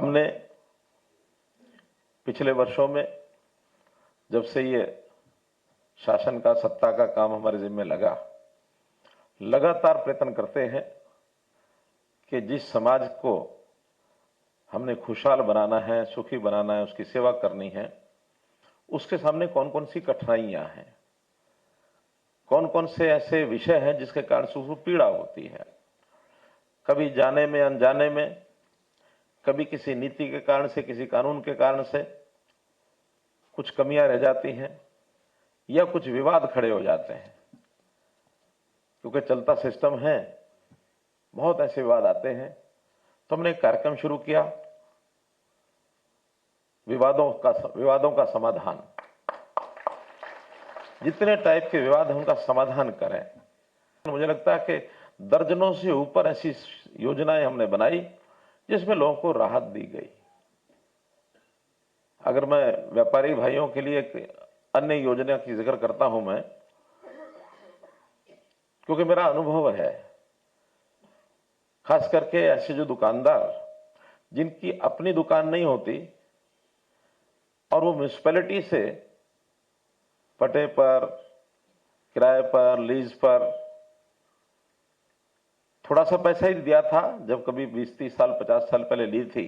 हमने पिछले वर्षों में जब से ये शासन का सत्ता का काम हमारे जिम्मे लगा, लगातार प्रयत्न करते हैं कि जिस समाज को हमने खुशहाल बनाना है, सुखी बनाना है, उसकी सेवा करनी है, उसके सामने कौन कौन सी कठिनाइयां हैं, कौन कौन से ऐसे विषय हैं जिसके कारण से उसको पीड़ा होती है। कभी जाने में अनजाने में, कभी किसी नीति के कारण से, किसी कानून के कारण से कुछ कमियां रह जाती हैं या कुछ विवाद खड़े हो जाते हैं। क्योंकि चलता सिस्टम है, बहुत ऐसे विवाद आते हैं। तो हमने एक कार्यक्रम शुरू किया, विवादों का समाधान। जितने टाइप के विवाद हैं उनका समाधान करें। मुझे लगता है कि दर्जनों से ऊपर ऐसी योजनाएं हमने बनाई जिसमें लोगों को राहत दी गई। अगर मैं व्यापारी भाइयों के लिए एक अन्य योजना की जिक्र करता हूं मैं, क्योंकि मेरा अनुभव है, खास करके ऐसे जो दुकानदार जिनकी अपनी दुकान नहीं होती और वो म्युनिसिपैलिटी से पट्टे पर, किराए पर, लीज पर थोड़ा सा पैसा ही दिया था, जब कभी 20-30 साल 50 साल पहले ली थी।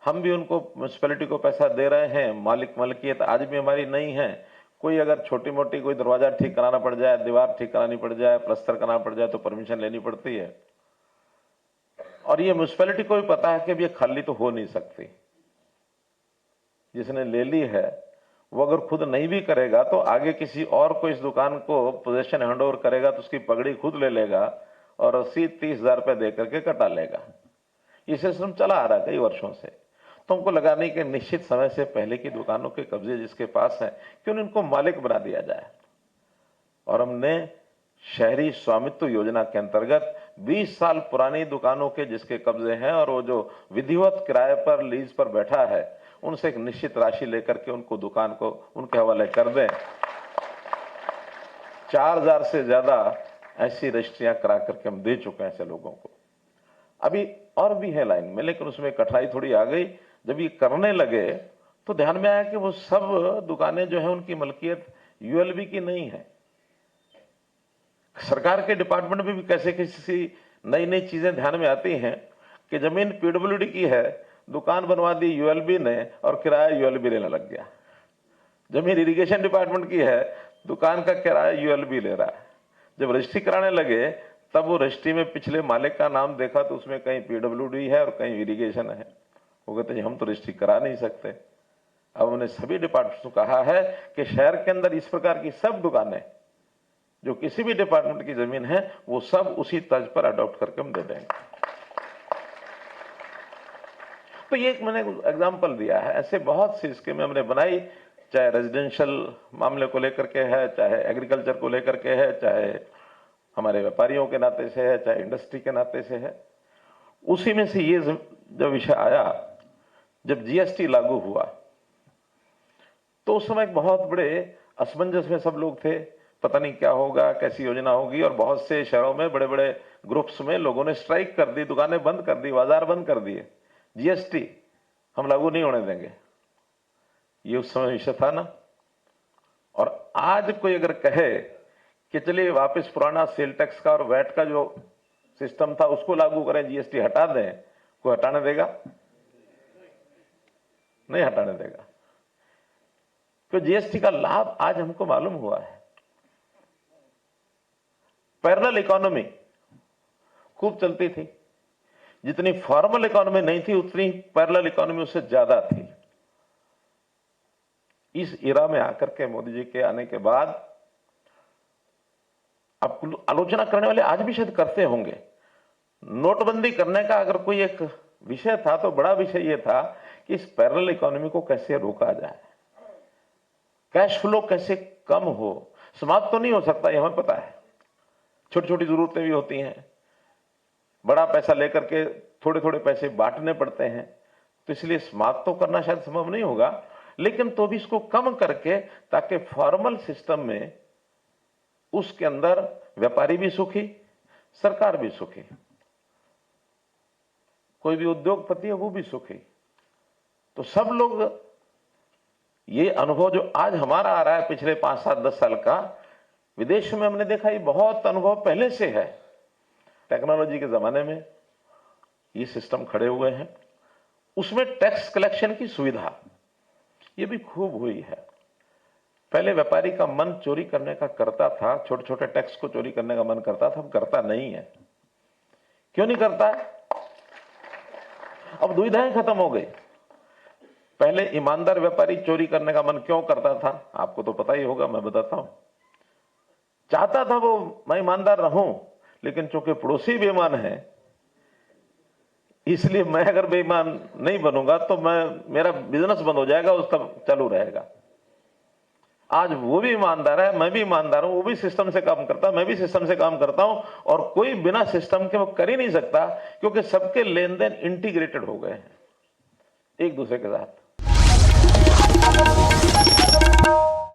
हम भी उनको म्युनिसिपैलिटी को पैसा दे रहे हैं, मलकियत आज भी हमारी नहीं है। कोई अगर छोटी मोटी कोई दरवाजा ठीक कराना पड़ जाए, दीवार ठीक करानी पड़ जाए, प्लास्टर कराना पड़ जाए तो परमिशन लेनी पड़ती है। और ये म्युनिसिपैलिटी को भी पता है कि अब ये खाली तो हो नहीं सकती। जिसने ले ली है वो अगर खुद नहीं भी करेगा तो आगे किसी और को इस दुकान को पोजीशन हैंडओवर करेगा तो उसकी पगड़ी खुद ले लेगा और 80-30 हजार रुपए दे करके कटा लेगा। ये सिस्टम चला आ रहा है कई वर्षों से। तो हमको लगा नहीं कि निश्चित समय से पहले की दुकानों के कब्जे जिसके पास है क्यों इनको मालिक बना दिया जाए। और हमने शहरी स्वामित्व योजना के अंतर्गत 20 साल पुरानी दुकानों के जिसके कब्जे हैं और वो जो विधिवत किराए पर, लीज पर बैठा है, उनसे एक निश्चित राशि लेकर के उनको दुकान को उनके हवाले कर दें। 4000 से ज्यादा ऐसी रजिस्ट्रियां करा करके हम दे चुके हैं ऐसे लोगों को। अभी और भी है लाइन में, लेकिन उसमें कठिनाई थोड़ी आ गई। जब ये करने लगे तो ध्यान में आया कि वो सब दुकानें जो है उनकी मलकियत यूएलबी की नहीं है। सरकार के डिपार्टमेंट में भी कैसे किसी नई नई चीजें ध्यान में आती हैं कि जमीन पीडब्ल्यूडी की है, दुकान बनवा दी यूएलबी ने और किराया यूएलबी लेने लग गया। जमीन इरिगेशन डिपार्टमेंट की है, दुकान का किराया यूएलबी ले रहा है। जब रजिस्ट्री कराने लगे तब वो रजिस्ट्री में पिछले मालिक का नाम देखा तो उसमें कहीं पीडब्ल्यूडी है और कहीं इरिगेशन है। वो कहते हैं हम तो रजिस्ट्री करा नहीं सकते। अब हमने सभी डिपार्टमेंट को कहा है कि शहर के अंदर इस प्रकार की सब दुकानें जो किसी भी डिपार्टमेंट की जमीन है वो सब उसी तर्ज पर अडॉप्ट करके हम दे देंगे। तो ये एक मैंने एग्जांपल दिया है। ऐसे बहुत सी स्कीमें हमने बनाई, चाहे रेजिडेंशियल मामले को लेकर के है, चाहे एग्रीकल्चर को लेकर के है, चाहे हमारे व्यापारियों के नाते से है, चाहे इंडस्ट्री के नाते से है। उसी में से ये जब विषय आया, जब जीएसटी लागू हुआ तो उस समय बहुत बड़े असमंजस में सब लोग थे, पता नहीं क्या होगा, कैसी योजना होगी। और बहुत से शहरों में बड़े बड़े ग्रुप्स में लोगों ने स्ट्राइक कर दी, दुकानें बंद कर दी, बाजार बंद कर दिए। जीएसटी हम लागू नहीं होने देंगे, ये उस समय विषय था ना। और आज कोई अगर कहे कि चलिए वापस पुराना सेल टैक्स का और वैट का जो सिस्टम था उसको लागू करें, जीएसटी हटा दें, कोई हटाने देगा? नहीं हटाने देगा। तो जीएसटी का लाभ आज हमको मालूम हुआ है। पैरेलल इकोनॉमी खूब चलती थी, जितनी फॉर्मल इकोनॉमी नहीं थी उतनी पैरेलल इकोनॉमी उससे ज्यादा थी। इस इरा में आकर के मोदी जी के आने के बाद अब आलोचना करने वाले आज भी शायद करते होंगे। नोटबंदी करने का अगर कोई एक विषय था तो बड़ा विषय यह था कि इस पैरेलल इकोनॉमी को कैसे रोका जाए, कैश फ्लो कैसे कम हो। समाप्त तो नहीं हो सकता, ये हमें पता है, छोटी छोटी जरूरतें भी होती हैं, बड़ा पैसा लेकर के थोड़े थोड़े पैसे बांटने पड़ते हैं, तो इसलिए समाप्त तो करना शायद संभव नहीं होगा, लेकिन तो भी इसको कम करके ताकि फॉर्मल सिस्टम में उसके अंदर व्यापारी भी सुखी, सरकार भी सुखी। कोई भी उद्योगपति है वो भी सुखी। तो सब लोग, ये अनुभव जो आज हमारा आ रहा है पिछले 5, 7, 10 साल का, विदेश में हमने देखा ये बहुत अनुभव पहले से है। टेक्नोलॉजी के जमाने में ये सिस्टम खड़े हुए हैं, उसमें टैक्स कलेक्शन की सुविधा ये भी खूब हुई है। पहले व्यापारी का मन चोरी करने का करता था, छोटे छोटे टैक्स को चोरी करने का मन करता था, अब करता नहीं है। क्यों नहीं करता है? अब दुविधाएं खत्म हो गई। पहले ईमानदार व्यापारी चोरी करने का मन क्यों करता था, आपको तो पता ही होगा, मैं बताता हूं। चाहता था वो मैं ईमानदार रहूं, लेकिन चूंकि पड़ोसी बेईमान है, इसलिए मैं अगर बेईमान नहीं बनूंगा तो मेरा बिजनेस बंद हो जाएगा, उसका चालू रहेगा। आज वो भी ईमानदार है, मैं भी ईमानदार हूं, वो भी सिस्टम से काम करता है, मैं भी सिस्टम से काम करता हूं, और कोई बिना सिस्टम के वो कर ही नहीं सकता, क्योंकि सबके लेन देन इंटीग्रेटेड हो गए हैं एक दूसरे के साथ।